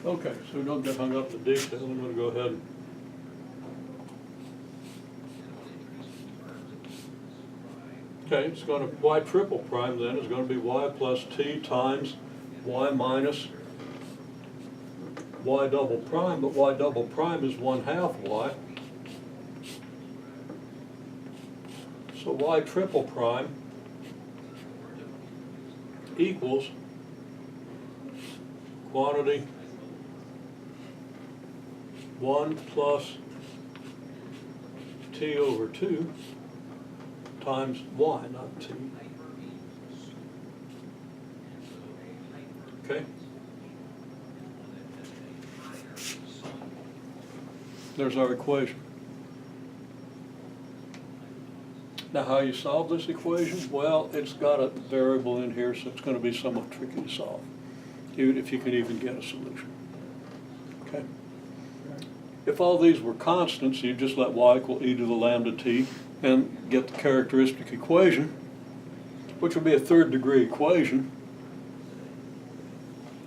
Okay, so we don't get hung up in the detail. I'm going to go ahead. Okay, it's going to, y triple prime then is going to be y plus t times y minus y double prime, but y double prime is 1/2 y. So y triple prime equals quantity 1 plus t over 2 times y, not t. Okay? There's our equation. Now, how you solve this equation? Well, it's got a variable in here, so it's going to be somewhat tricky to solve, even if you can even get a solution. Okay? If all these were constants, you'd just let y equal e to the lambda t and get the characteristic equation, which would be a third degree equation,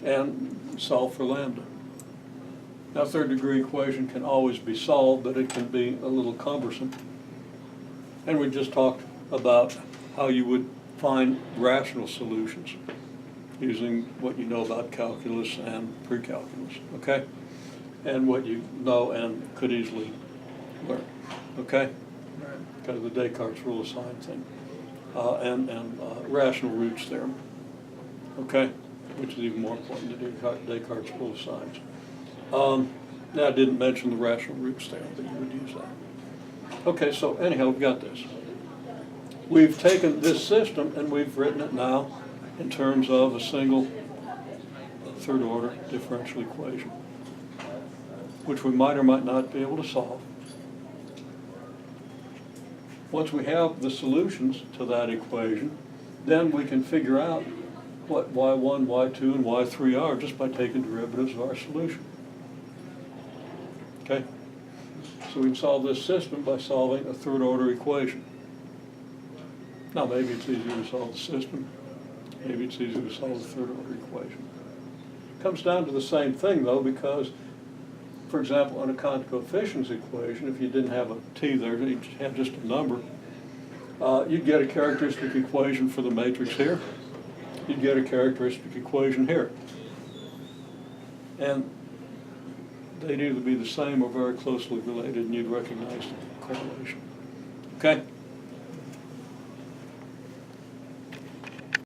and solve for lambda. Now, third degree equation can always be solved, but it can be a little cumbersome. And we just talked about how you would find rational solutions using what you know about calculus and pre-calculus, okay? And what you know and could easily learn, okay? Because of the Descartes rule of sign thing, and rational roots theorem, okay? Which is even more important than Descartes rule of signs. Now, I didn't mention the rational roots theorem, but you would use that. Okay, so anyhow, we've got this. We've taken this system and we've written it now in terms of a single third order differential equation, which we might or might not be able to solve. Once we have the solutions to that equation, then we can figure out what y1, y2, and y3 are just by taking derivatives of our solution. Okay? So we can solve this system by solving a third order equation. Now, maybe it's easier to solve the system. Maybe it's easier to solve the third order equation. It comes down to the same thing, though, because, for example, on a Kant coefficients equation, if you didn't have a t there, you had just a number, you'd get a characteristic equation for the matrix here. You'd get a characteristic equation here. And they'd either be the same or very closely related, and you'd recognize the correlation. Okay?